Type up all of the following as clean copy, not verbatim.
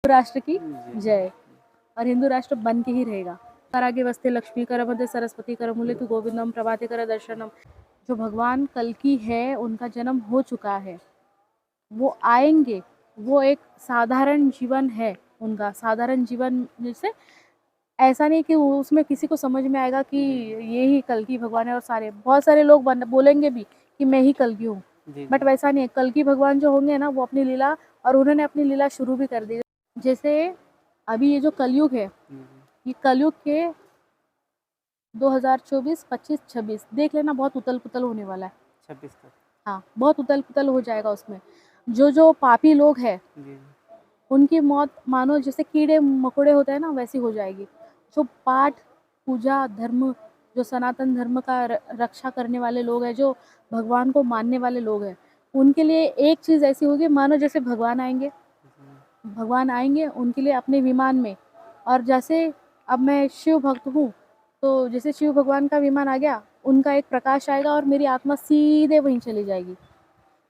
राष्ट्र की जय। और हिंदू राष्ट्र बन के ही रहेगा। करागे वस्ते लक्ष्मी कर मध्य सरस्वती कर मूले तु गोविंदम प्रभाते कर दर्शनम। जो भगवान कल्कि है उनका जन्म हो चुका है, वो आएंगे। वो एक साधारण जीवन है उनका, साधारण जीवन जैसे ऐसा नहीं कि उसमें किसी को समझ में आएगा कि ये ही कल्कि भगवान है। और सारे बहुत सारे लोग बोलेंगे भी कि मैं ही कल्कि हूँ, बट वैसा नहीं है। कल्कि भगवान जो होंगे ना, वो अपनी लीला, और उन्होंने अपनी लीला शुरू भी कर दी। जैसे अभी ये जो कलयुग है, ये कलयुग के 2024, 25, 26 देख लेना, बहुत उतल पुतल होने वाला है। 26 तक। हाँ, बहुत उतल पुतल हो जाएगा उसमें। जो जो पापी लोग हैं उनकी मौत मानो जैसे कीड़े मकोड़े होते हैं ना, वैसी हो जाएगी। जो पाठ पूजा धर्म, जो सनातन धर्म का रक्षा करने वाले लोग हैं, जो भगवान को मानने वाले लोग हैं, उनके लिए एक चीज़ ऐसी होगी मानो जैसे भगवान आएंगे। भगवान आएंगे उनके लिए अपने विमान में। और जैसे अब मैं शिव भक्त हूँ, तो जैसे शिव भगवान का विमान आ गया, उनका एक प्रकाश आएगा और मेरी आत्मा सीधे वहीं चली जाएगी,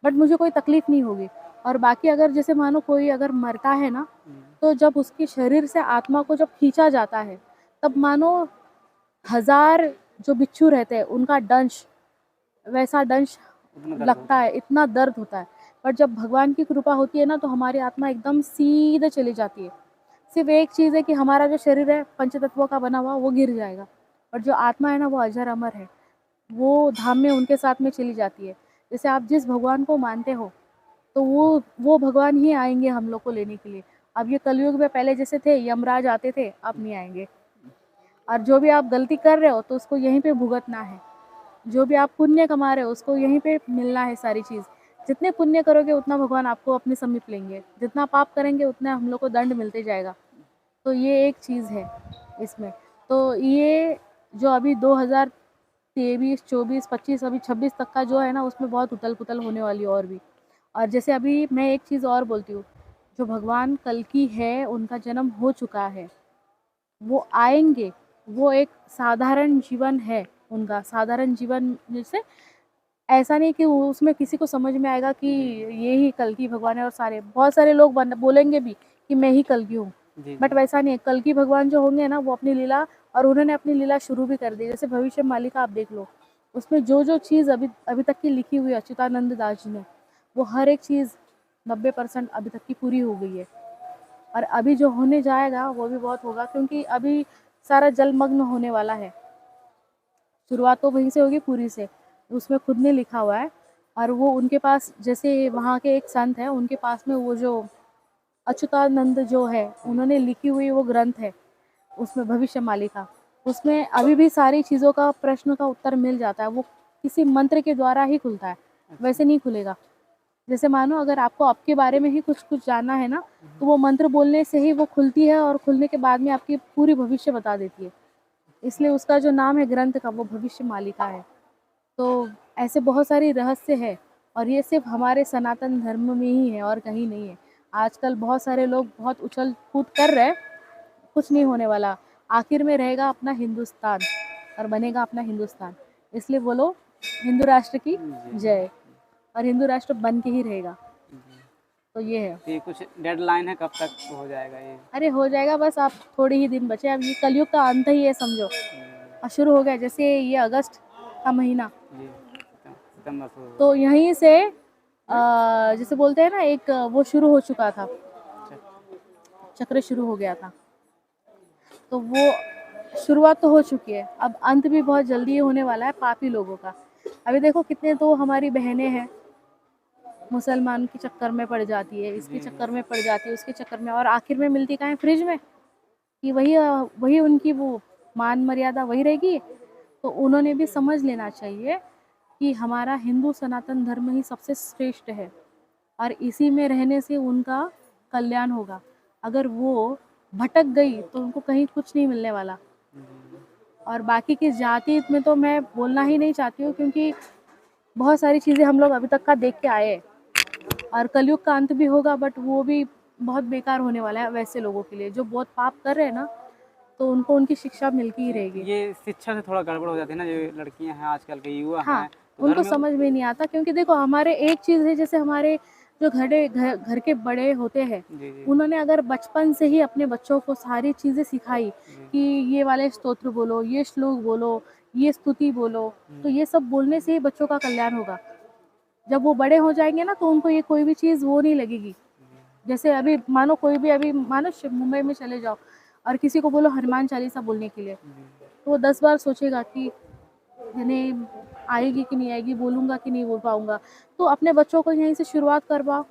बट मुझे कोई तकलीफ नहीं होगी। और बाकी अगर जैसे मानो कोई अगर मरता है ना, तो जब उसके शरीर से आत्मा को जब खींचा जाता है, तब मानो 1000 जो बिच्छू रहते हैं उनका दंश, वैसा दंश लगता है, इतना दर्द होता है। पर जब भगवान की कृपा होती है ना, तो हमारी आत्मा एकदम सीधे चली जाती है। सिर्फ एक चीज़ है कि हमारा जो शरीर है पंचतत्वों का बना हुआ, वो गिर जाएगा, और जो आत्मा है ना, वो अजर अमर है, वो धाम में उनके साथ में चली जाती है। जैसे आप जिस भगवान को मानते हो, तो वो भगवान ही आएंगे हम लोग को लेने के लिए। अब ये कलयुग में पहले जैसे थे, यमराज आते थे, अब नहीं आएंगे। और जो भी आप गलती कर रहे हो तो उसको यहीं पे भुगतना है। जो भी आप पुण्य कमा रहे हो उसको यहीं पे मिलना है सारी चीज़। जितने पुण्य करोगे उतना भगवान आपको अपने समीप लेंगे, जितना पाप करेंगे उतना हम लोग को दंड मिलते जाएगा। तो ये एक चीज़ है इसमें। तो ये जो अभी 2023, 24, 25, अभी 26 तक का जो है ना, उसमें बहुत उथल पुथल होने वाली है और भी। और जैसे अभी मैं एक चीज़ और बोलती हूँ, जो भगवान कल्कि है उनका जन्म हो चुका है, वो आएंगे। वो एक साधारण जीवन है उनका, साधारण जीवन जैसे ऐसा नहीं कि उसमें किसी को समझ में आएगा कि ये ही कल्कि भगवान है। और सारे बहुत सारे लोग बोलेंगे भी कि मैं ही कल्कि हूँ, बट वैसा नहीं है। कल्कि भगवान जो होंगे ना, वो अपनी लीला, और उन्होंने अपनी लीला शुरू भी कर दी। जैसे भविष्य मालिका आप देख लो, उसमें जो जो चीज़ अभी अभी तक की लिखी हुई है अच्युतानंद दास जी ने, वो हर एक चीज़ 90% अभी तक की पूरी हो गई है। और अभी जो होने जाएगा वो भी बहुत होगा, क्योंकि अभी सारा जलमग्न होने वाला है। शुरुआत तो वहीं से होगी पूरी से, उसमें खुद ने लिखा हुआ है। और वो उनके पास, जैसे वहाँ के एक संत है, उनके पास में वो जो अच्युतानंद जो है, उन्होंने लिखी हुई वो ग्रंथ है, उसमें भविष्य मालिका, उसमें अभी भी सारी चीज़ों का प्रश्न का उत्तर मिल जाता है। वो किसी मंत्र के द्वारा ही खुलता है, वैसे नहीं खुलेगा। जैसे मानो अगर आपको आपके बारे में ही कुछ कुछ जानना है ना, तो वो मंत्र बोलने से ही वो खुलती है, और खुलने के बाद में आपकी पूरी भविष्य बता देती है। इसलिए उसका जो नाम है ग्रंथ का, वो भविष्य मालिका है। तो ऐसे बहुत सारी रहस्य है, और ये सिर्फ हमारे सनातन धर्म में ही है और कहीं नहीं है। आजकल बहुत सारे लोग बहुत उछल कूद कर रहे हैं, कुछ नहीं होने वाला। आखिर में रहेगा अपना हिंदुस्तान, और बनेगा अपना हिंदुस्तान। इसलिए बोलो हिंदू राष्ट्र की जय। और हिंदू राष्ट्र बन के ही रहेगा। तो ये है। ये कुछ डेडलाइन है, कब तक हो जाएगा ये? अरे हो जाएगा, बस आप थोड़े ही दिन बचे। अब ये कलयुग का अंत ही है समझो, और शुरू हो गया। जैसे ये अगस्त का महीना, जी, सितंबर शुरू तो यहीं से जैसे बोलते हैं ना, एक वो शुरू हो चुका था, चक्र शुरू हो गया था। तो वो शुरुआत तो हो चुकी है, अब अंत भी बहुत जल्दी ही होने वाला है पापी लोगों का। अभी देखो कितने तो हमारी बहनें हैं, मुसलमान के चक्कर में पड़ जाती है, इसके चक्कर में पड़ जाती है, उसके चक्कर में, और आखिर में मिलती कहाँ है? फ्रिज में। कि वही उनकी वो मान मर्यादा वही रहेगी। तो उन्होंने भी समझ लेना चाहिए कि हमारा हिंदू सनातन धर्म ही सबसे श्रेष्ठ है, और इसी में रहने से उनका कल्याण होगा। अगर वो भटक गई तो उनको कहीं कुछ नहीं मिलने वाला। और बाकी की जाति में तो मैं बोलना ही नहीं चाहती हूँ, क्योंकि बहुत सारी चीज़ें हम लोग अभी तक का देख के आए हैं। और कलयुग का अंत भी होगा, बट वो भी बहुत बेकार होने वाला है वैसे लोगों के लिए जो बहुत पाप कर रहे हैं ना, तो उनको उनकी शिक्षा मिलती ही रहेगी। ये शिक्षा से थोड़ा गड़बड़ हो जाती है ना, जो लड़कियां हैं आजकल के युवा हाँ, हैं, तो घर उनको में समझ में नहीं आता, क्योंकि देखो हमारे एक चीज़ है, जैसे हमारे जो घर के बड़े होते हैं, जी जी उन्होंने अगर बचपन से ही अपने बच्चों को सारी चीज़ें सिखाई जी कि ये वाले स्तोत्र बोलो, ये श्लोक बोलो, ये स्तुति बोलो, तो हम्म, ये सब बोलने से ही बच्चों का कल्याण होगा। जब वो बड़े हो जाएँगे ना, तो उनको ये कोई भी चीज़ वो नहीं लगेगी। जैसे अभी मानो कोई भी अभी मानो मुंबई में चले जाओ और किसी को बोलो हनुमान चालीसा बोलने के लिए, जी तो वो 10 बार सोचेगा कि यानी आएगी कि नहीं आएगी, बोलूँगा कि नहीं बोल पाऊँगा। तो अपने बच्चों को यहीं से शुरुआत करवाओ।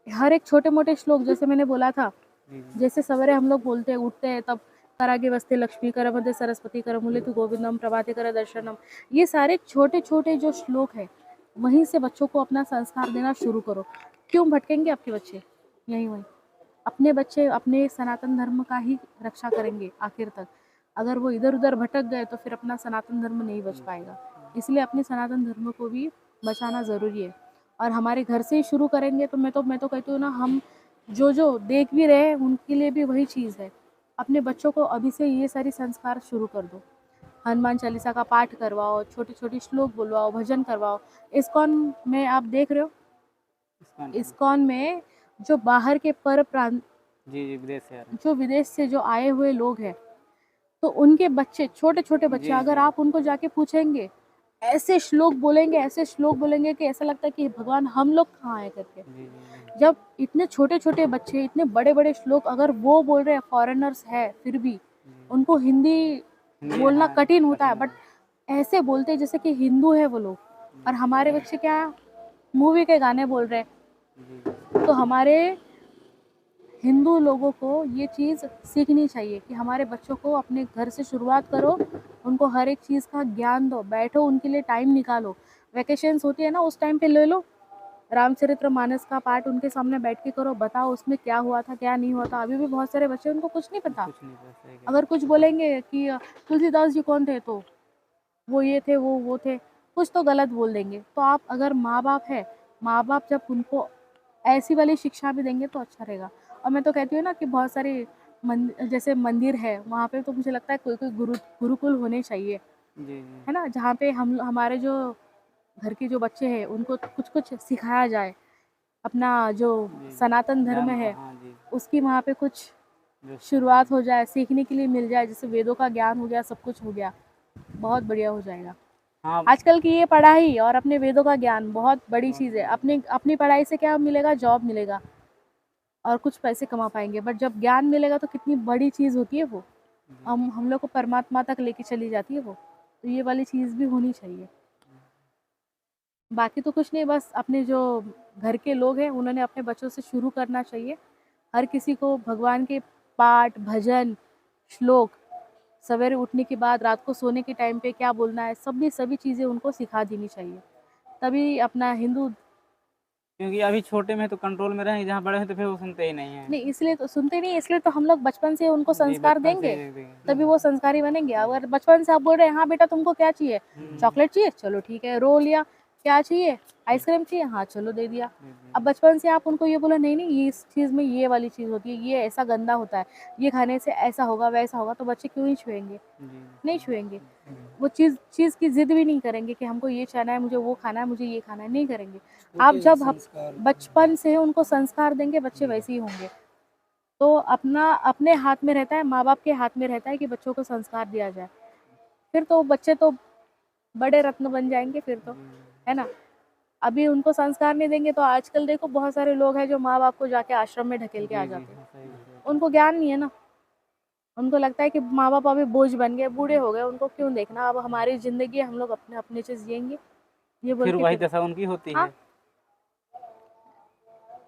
हर एक छोटे-मोटे श्लोक जैसे मैंने बोला था, जी जैसे सवेरे हम लोग बोलते हैं, उठते हैं तब करागे वस्ते लक्ष्मी करमध्ये सरस्वती करमुलेतु गोविंदम प्रभाते कर दर्शनम। ये सारे छोटे-छोटे जो श्लोक हैं, वहीं से बच्चों को अपना संस्कार देना शुरू करो। क्यों भटकेंगे आपके बच्चे? यहीं वहीं। अपने बच्चे अपने सनातन धर्म का ही रक्षा करेंगे आखिर तक। अगर वो इधर-उधर भटक गए तो फिर अपना सनातन धर्म नहीं बच पाएगा। इसलिए अपने सनातन धर्म को भी बचाना ज़रूरी है। और हमारे घर से ही शुरू करेंगे तो मैं तो कहती हूँ ना, हम जो देख भी रहे हैं उनके लिए भी वही चीज़ है। अपने बच्चों को अभी से ये सारी संस्कार शुरू कर दो। हनुमान चालीसा का पाठ करवाओ, छोटे-छोटे श्लोक बुलवाओ, भजन करवाओ। इस्कॉन में आप देख रहे हो, इस्कॉन टेम्पल। इस्कॉन में जो बाहर के पर प्रांत जी जी विदेश से आ रहे जो विदेश से जो आए हुए लोग हैं, तो उनके बच्चे छोटे-छोटे हैं। बच्चे जी अगर जी आप उनको जाके पूछेंगे, ऐसे श्लोक बोलेंगे कि ऐसा लगता है कि भगवान हम लोग कहाँ हैं करके। जी जी जब इतने छोटे-छोटे बच्चे इतने बड़े-बड़े श्लोक अगर वो बोल रहे हैं, फॉरेनर्स हैं फिर भी, जी उनको हिंदी हिंदी बोलना हाँ कठिन होता है, कठिन बट है। ऐसे बोलते हैं जैसे कि हिंदू है वो लोग। और जी हमारे बच्चे क्या मूवी के गाने बोल रहे हैं। जी तो हमारे हिंदू लोगों को ये चीज़ सीखनी चाहिए कि हमारे बच्चों को अपने घर से शुरुआत करो, उनको हर एक चीज़ का ज्ञान दो, बैठो उनके लिए टाइम निकालो। वैकेशंस होती है ना, उस टाइम पे ले लो, रामचरितमानस का पाठ उनके सामने बैठ के करो, बताओ उसमें क्या हुआ था, क्या नहीं हुआ था। अभी भी बहुत सारे बच्चे उनको कुछ नहीं पता। कुछ नहीं कर सही कह अगर कुछ बोलेंगे कि तुलसीदास जी कौन थे, तो वो ये थे, वो थे, कुछ तो गलत बोल देंगे। तो आप अगर माँ-बाप हैं, माँ-बाप जब उनको ऐसी वाली शिक्षा भी देंगे तो अच्छा रहेगा। और मैं तो कहती हूँ ना कि बहुत सारे जैसे मंदिर है, वहाँ पे तो मुझे लगता है कोई-कोई गुरुकुल होने चाहिए, जी जी है ना? जहाँ पे हम हमारे जो घर के जो बच्चे हैं, उनको कुछ-कुछ सिखाया जाए। अपना जो जी सनातन धर्म धर्म का है, हाँ जी उसकी वहाँ पे कुछ जो शुरुआत हो जाए, सीखने के लिए मिल जाए, जैसे वेदों का ज्ञान हो गया, सब कुछ हो गया, बहुत बढ़िया हो जाएगा। हाँ आजकल की ये पढ़ाई और अपने वेदों का ज्ञान बहुत बड़ी बहुत चीज़ है। बड़ी अपनी अपनी पढ़ाई से क्या मिलेगा? जॉब मिलेगा और कुछ पैसे कमा पाएँगे, बट जब ज्ञान मिलेगा तो कितनी बड़ी चीज़ होती है वो। जी हम लोग को परमात्मा तक लेके चली जाती है वो। तो ये वाली चीज़ भी होनी चाहिए। बाकी तो कुछ नहीं, बस अपने जो घर के लोग हैं उन्होंने अपने बच्चों से शुरू करना चाहिए। हर किसी को भगवान के पाठ, भजन, श्लोक, सवेरे उठने के बाद रात को सोने के टाइम पे क्या बोलना है, सभी चीज़ें उनको सिखा देनी चाहिए। तभी अपना हिंदू क्योंकि अभी छोटे में तो कंट्रोल में रहेंगे, जहाँ बड़े हैं तो फिर वो सुनते ही नहीं हैं। नहीं, इसलिए तो सुनते नहीं, इसलिए तो हम लोग बचपन से उनको जी संस्कार बचपन से देंगे, ही देखेंगे। तभी वो संस्कारी बनेंगे। अगर बचपन से आप बोल रहे हैं, हाँ बेटा तुमको क्या चाहिए? चॉकलेट चाहिए? चलो ठीक है, रो लिया। क्या चाहिए? आइसक्रीम चाहिए? हाँ, चलो दे दिया। जी अब बचपन से आप उनको ये बोलो, नहीं, ये इस चीज़ में ये वाली चीज़ होती है, ये ऐसा गंदा होता है, ये खाने से ऐसा होगा, वैसा होगा, तो बच्चे क्यों ही छुएँगे? जी नहीं छुएँगे। वो चीज़ चीज़ की ज़िद भी नहीं करेंगे कि हमको ये चाहना है, मुझे वो खाना है, मुझे ये खाना है, नहीं करेंगे। आप जब आप बचपन से उनको संस्कार देंगे, बच्चे वैसे ही होंगे। तो अपना अपने हाथ में रहता है, माँ-बाप के हाथ में रहता है कि बच्चों को संस्कार दिया जाए। फिर तो बच्चे तो बड़े रत्न बन जाएँगे फिर तो, है ना? अभी उनको संस्कार नहीं देंगे तो आजकल देखो बहुत सारे लोग हैं जो माँ-बाप को जाके आश्रम में ढकेल के आ जी जी जाते हैं। हाँ सही सही उनको ज्ञान नहीं है ना, उनको लगता है कि माँ-बाप अभी बोझ बन गए, बूढ़े हो गए, उनको क्यों देखना, अब हमारी ज़िंदगी है, हम लोग अपने-अपने से जिएँगे, ये बोल फिर के वही फिर दशा उनकी होती हाँ, है।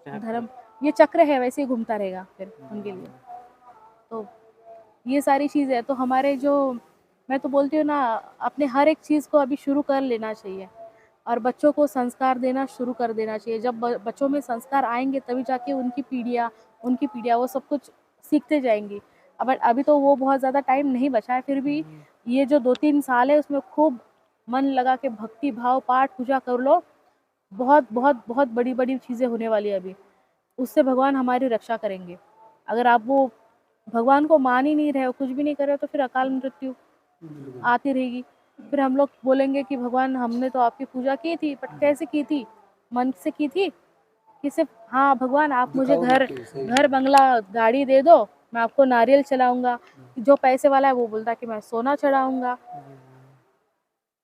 चाहे धर्म ये चक्र है वैसे ही घूमता रहेगा फिर उनके लिए। तो ये सारी चीज़ें हैं, तो हमारे जो मैं तो बोलती हूँ ना, अपने हर एक चीज़ को अभी शुरू कर लेना चाहिए और बच्चों को संस्कार देना शुरू कर देना चाहिए। जब बच्चों में संस्कार आएँगे तभी जाके उनकी पीढ़ियाँ वो सब कुछ सीखते जाएँगी। बट अभी तो वो बहुत ज़्यादा टाइम नहीं बचा है, फिर भी ये जो 2-3 साल है उसमें खूब मन लगा के भक्ति भाव, पाठ, पूजा कर लो। बहुत बड़ी-बड़ी चीज़ें होने वाली है अभी। उससे भगवान हमारी रक्षा करेंगे। अगर आप वो भगवान को मान ही नहीं रहे हो, कुछ भी नहीं कर रहे हो, तो फिर अकाल मृत्यु आती रहेगी। फिर हम लोग बोलेंगे कि भगवान हमने तो आपकी पूजा की थी, बट कैसे की थी? मन से की थी? कि सिर्फ हाँ भगवान आप मुझे दिखाओ घर मत, सही घर बंगला गाड़ी दे दो, मैं आपको नारियल चढ़ाऊंगा। जो पैसे वाला है वो बोलता है कि मैं सोना चढ़ाऊंगा।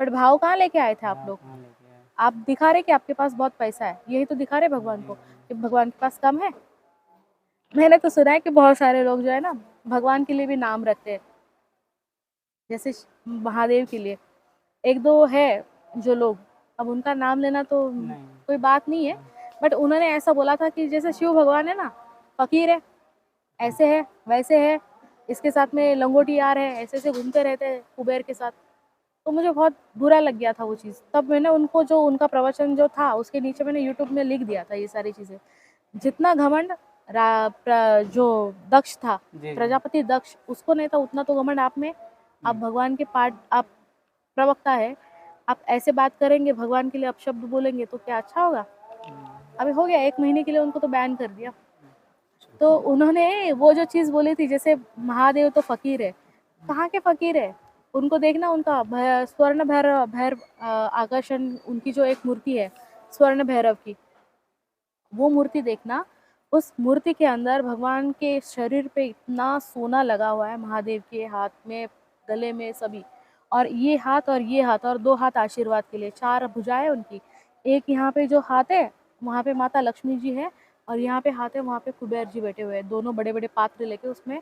बट भाव कहाँ लेके आए थे आप लोग? कहाँ लेके आए? आप दिखा रहे कि आपके पास बहुत पैसा है, यही तो दिखा रहे भगवान को कि भगवान के पास कम है। मैंने तो सुना है कि बहुत सारे लोग जो है ना भगवान के लिए भी नाम रखते हैं, जैसे महादेव के लिए एक दो है जो लोग, अब उनका नाम लेना तो नहीं। कोई बात नहीं है, बट उन्होंने ऐसा बोला था कि जैसे शिव भगवान है ना फकीर है, ऐसे है वैसे है, इसके साथ में लंगोटी यार है, ऐसे ऐसे घूमते रहते हैं कुबेर के साथ। तो मुझे बहुत बुरा लग गया था वो चीज़, तब मैंने उनको जो उनका प्रवचन जो था उसके नीचे मैंने यूट्यूब में लिख दिया था ये सारी चीज़ें। जितना घमंड जो दक्ष था, जी। प्रजापति दक्ष, उसको नहीं था उतना तो घमंड आप में। आप भगवान के पाठ, आप प्रवक्ता है, आप ऐसे बात करेंगे, भगवान के लिए अपशब्द बोलेंगे तो क्या अच्छा होगा? अभी हो गया 1 महीने के लिए उनको तो बैन कर दिया। तो उन्होंने वो जो चीज़ बोली थी जैसे महादेव तो फ़कीर है, कहाँ के फ़कीर है? उनको देखना, उनका स्वर्ण भैरव आकर्षण, उनकी जो एक मूर्ति है स्वर्ण भैरव की, वो मूर्ति देखना। उस मूर्ति के अंदर भगवान के शरीर पे इतना सोना लगा हुआ है, महादेव के हाथ में, गले में, सभी। और ये हाथ और ये हाथ और 2 हाथ आशीर्वाद के लिए, 4 भुजाएँ उनकी। एक यहाँ पे जो हाथ है, वहाँ पे माता लक्ष्मी जी है, और यहाँ पे हाथ है, वहाँ पे कुबेर जी बैठे हुए हैं। दोनों बड़े-बड़े पात्र लेके उसमें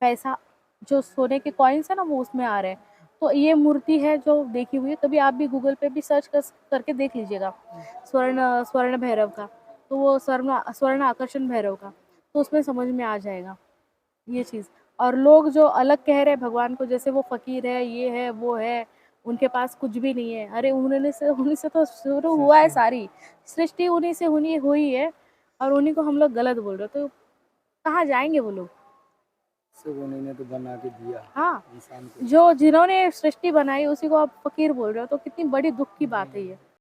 पैसा, जो सोने के कॉइन्स है ना, वो उसमें आ रहे हैं। तो ये मूर्ति है जो देखी हुई है, कभी आप भी गूगल पे भी सर्च करके देख लीजिएगा, स्वर्ण स्वर्ण भैरव का, तो वो स्वर्ण आकर्षण भैरव का, तो उसमें समझ में आ जाएगा ये चीज़। और लोग जो अलग कह रहे हैं भगवान को, जैसे वो फ़कीर है, ये है, वो है, उनके पास कुछ भी नहीं है। अरे उन्हीं से तो शुरू हुआ है सारी सृष्टि, उन्हीं से हुई है, और उन्हीं को हम लोग गलत बोल रहे हैं, तो कहाँ जाएँगे वो लोग? सब उन्होंने तो बना के दिया हाँ, इंसान को। जो जिन्होंने सृष्टि बनाई उसी को आप फ़कीर बोल रहे हो, तो कितनी बड़ी दुःख की बात है ये।